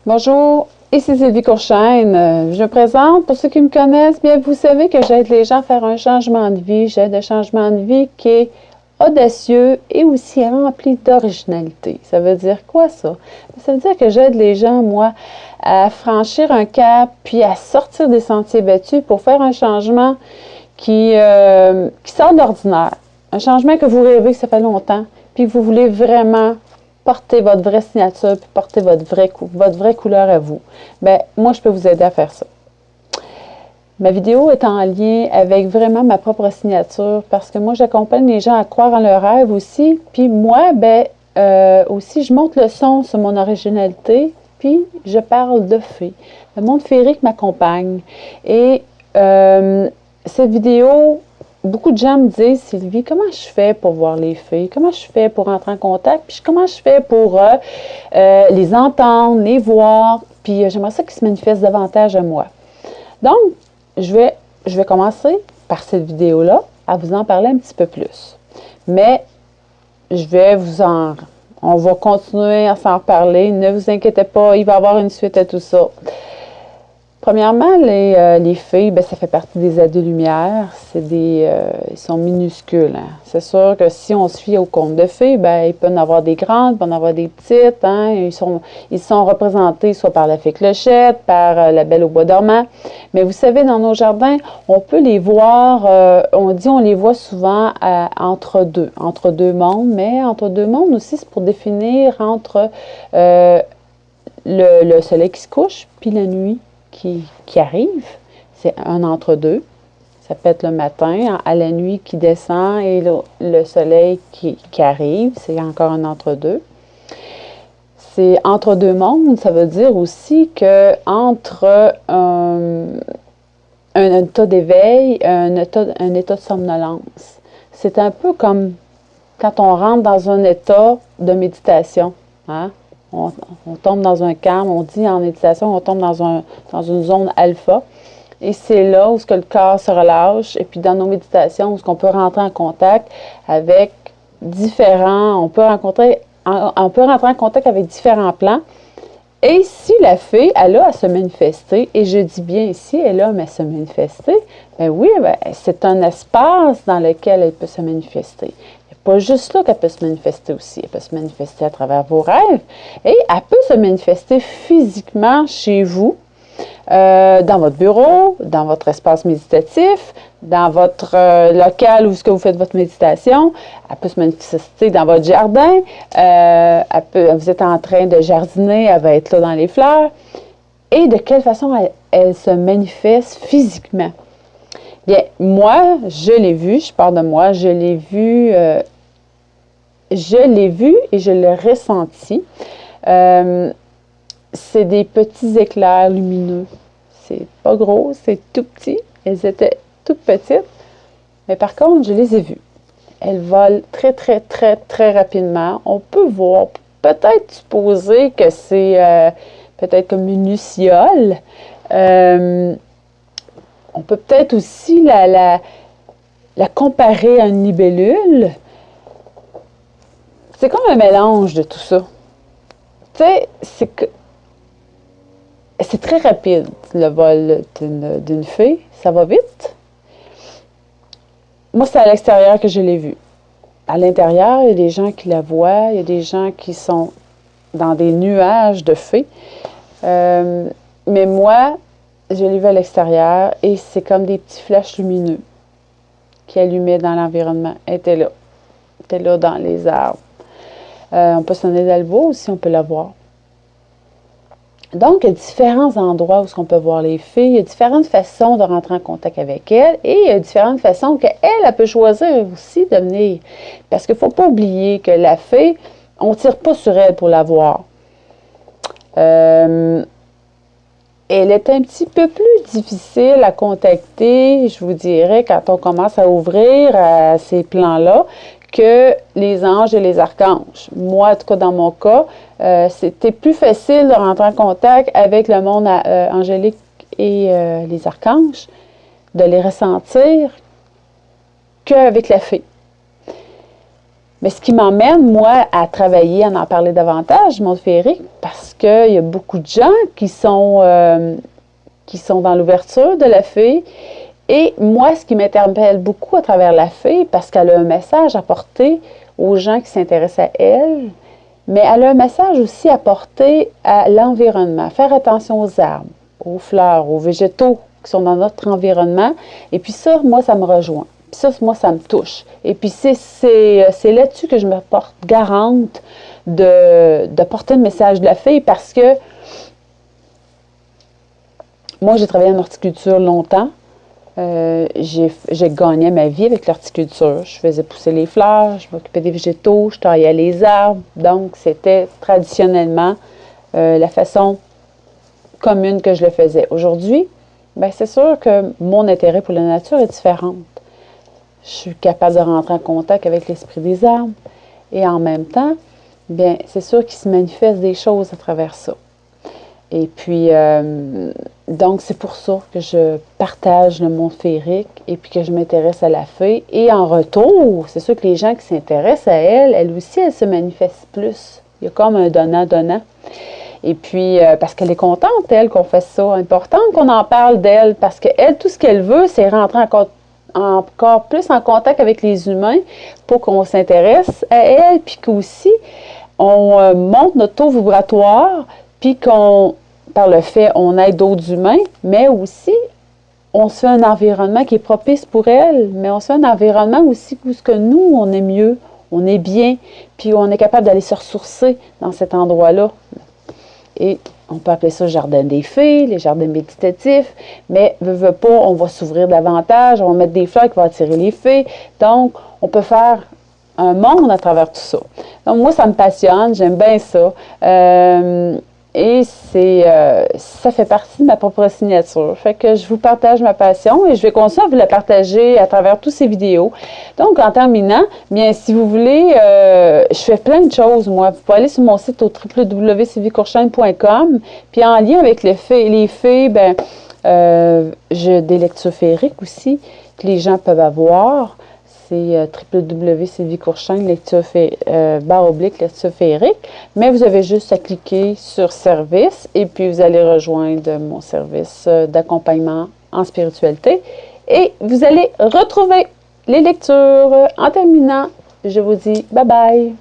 Bonjour, ici Sylvie Courchaine. Je me présente. Pour ceux qui me connaissent, bien, vous savez que j'aide les gens à faire un changement de vie. J'aide un changement de vie qui est audacieux et aussi rempli d'originalité. Ça veut dire quoi ça? Ça veut dire que j'aide les gens, moi, à franchir un cap, puis à sortir des sentiers battus pour faire un changement qui sort de l'ordinaire. Un changement que vous rêvez, que ça fait longtemps, puis que vous voulez vraiment porter votre vraie signature, puis porter votre vraie couleur à vous. Bien, moi, je peux vous aider à faire ça. Ma vidéo est en lien avec vraiment ma propre signature parce que moi, j'accompagne les gens à croire en leurs rêves aussi. Puis moi, aussi, je monte le son sur mon originalité, puis je parle de fées. Le monde féerique m'accompagne. Et cette vidéo, beaucoup de gens me disent, Sylvie, comment je fais pour voir les fées? Comment je fais pour entrer en contact? Puis comment je fais pour les entendre, les voir? Puis j'aimerais ça qu'ils se manifestent davantage à moi. Donc, je vais commencer par cette vidéo-là à vous en parler un petit peu plus. Mais on va continuer à s'en reparler. Ne vous inquiétez pas, il va y avoir une suite à tout ça. Premièrement, les fées, bien, ça fait partie des âges-de-lumière. Ils sont minuscules. Hein. C'est sûr que si on se fie au conte de fées, bien, il peut en avoir des grandes, il peut en avoir des petites. Hein. Ils sont représentés soit par la fée Clochette, par la Belle au bois dormant. Mais vous savez, dans nos jardins, on peut les voir, on les voit souvent entre deux mondes. Mais entre deux mondes aussi, c'est pour définir entre le soleil qui se couche puis la nuit qui arrive, c'est un entre-deux. Ça peut être le matin, à la nuit qui descend et le soleil qui arrive, c'est encore un entre-deux. C'est entre deux mondes, ça veut dire aussi que entre un état d'éveil, un état de somnolence. C'est un peu comme quand on rentre dans un état de méditation. Hein? On tombe dans un calme, on dit en méditation, on tombe dans une zone alpha. Et c'est là où le corps se relâche. Et puis dans nos méditations, où on peut rentrer en contact avec on peut rentrer en contact avec différents plans. Et si la fée, elle a à se manifester, et je dis bien ici, elle a à se manifester, bien oui, c'est un espace dans lequel elle peut se manifester. Pas juste là qu'elle peut se manifester aussi. Elle peut se manifester à travers vos rêves et elle peut se manifester physiquement chez vous, dans votre bureau, dans votre espace méditatif, dans votre local où vous faites votre méditation. Elle peut se manifester dans votre jardin. Vous êtes en train de jardiner, elle va être là dans les fleurs. Et de quelle façon elle se manifeste physiquement? Bien, moi, je l'ai vu, je parle de moi, je l'ai vu et je l'ai ressenti. C'est des petits éclairs lumineux. C'est pas gros, c'est tout petit. Elles étaient toutes petites, mais par contre, je les ai vues. Elles volent très, très, très, très rapidement. On peut voir, peut-être supposer que c'est peut-être comme une luciole. On peut peut-être aussi la comparer à une libellule. C'est comme un mélange de tout ça. Tu sais, c'est très rapide, le vol d'une fée. Ça va vite. Moi, c'est à l'extérieur que je l'ai vu. À l'intérieur, il y a des gens qui la voient. Il y a des gens qui sont dans des nuages de fées. Mais moi, je l'ai vu à l'extérieur et c'est comme des petits flashs lumineux qui allumaient dans l'environnement. Elle était là dans les arbres. On peut se donner d'albo aussi, on peut la voir. Donc, il y a différents endroits où on peut voir les fées. Il y a différentes façons de rentrer en contact avec elles et il y a différentes façons qu'elle peut choisir aussi de venir. Parce qu'il ne faut pas oublier que la fée, on ne tire pas sur elle pour la voir. Elle est un petit peu plus difficile à contacter, je vous dirais, quand on commence à ouvrir à ces plans-là, que les anges et les archanges. Moi, en tout cas, dans mon cas, c'était plus facile de rentrer en contact avec le monde angélique et les archanges, de les ressentir qu'avec la fée. Mais ce qui m'emmène, moi, à travailler, à en parler davantage, du monde féerique, parce qu'il y a beaucoup de gens qui sont dans l'ouverture de la fée. Et moi, ce qui m'interpelle beaucoup à travers la fée, parce qu'elle a un message à porter aux gens qui s'intéressent à elle, mais elle a un message aussi à porter à l'environnement. Faire attention aux arbres, aux fleurs, aux végétaux qui sont dans notre environnement. Et puis ça, moi, ça me rejoint. Puis ça, moi, ça me touche. Et puis c'est là-dessus que je me porte garante de porter le message de la fée, parce que moi, j'ai travaillé en horticulture longtemps. J'ai gagné ma vie avec l'horticulture. Je faisais pousser les fleurs, je m'occupais des végétaux, je taillais les arbres. Donc, c'était traditionnellement la façon commune que je le faisais. Aujourd'hui, bien, c'est sûr que mon intérêt pour la nature est différent. Je suis capable de rentrer en contact avec l'esprit des arbres. Et en même temps, bien, c'est sûr qu'il se manifeste des choses à travers ça. Et puis, donc, c'est pour ça que je partage le monde féerique et puis que je m'intéresse à la fée. Et en retour, c'est sûr que les gens qui s'intéressent à elle, elle aussi, elle se manifeste plus. Il y a comme un donnant-donnant. Et puis, parce qu'elle est contente, elle, qu'on fasse ça. Important qu'on en parle d'elle, parce qu'elle, tout ce qu'elle veut, c'est rentrer encore plus en contact avec les humains pour qu'on s'intéresse à elle, puis qu'aussi, on monte notre taux vibratoire, puis qu'on, par le fait, on aide d'autres humains, mais aussi, on se fait un environnement qui est propice pour elle, mais on se fait un environnement aussi où ce que nous, on est mieux, on est bien, puis on est capable d'aller se ressourcer dans cet endroit-là. Et on peut appeler ça jardin des fées, les jardins méditatifs, mais veut pas, on va s'ouvrir davantage, on va mettre des fleurs qui vont attirer les fées. Donc, on peut faire un monde à travers tout ça. Donc, moi, ça me passionne, j'aime bien ça. Et ça fait partie de ma propre signature. Fait que je vous partage ma passion et je vais continuer à vous la partager à travers toutes ces vidéos. Donc, en terminant, bien, si vous voulez, je fais plein de choses, moi. Vous pouvez aller sur mon site au www.sylviecourchaine.com. Puis, en lien avec les fées, ben, j'ai des lectures féeriques aussi que les gens peuvent avoir. C'est www.sylviecourchaine, lecture féerique. Mais vous avez juste à cliquer sur service et puis vous allez rejoindre mon service d'accompagnement en spiritualité et vous allez retrouver les lectures. En terminant, je vous dis bye bye.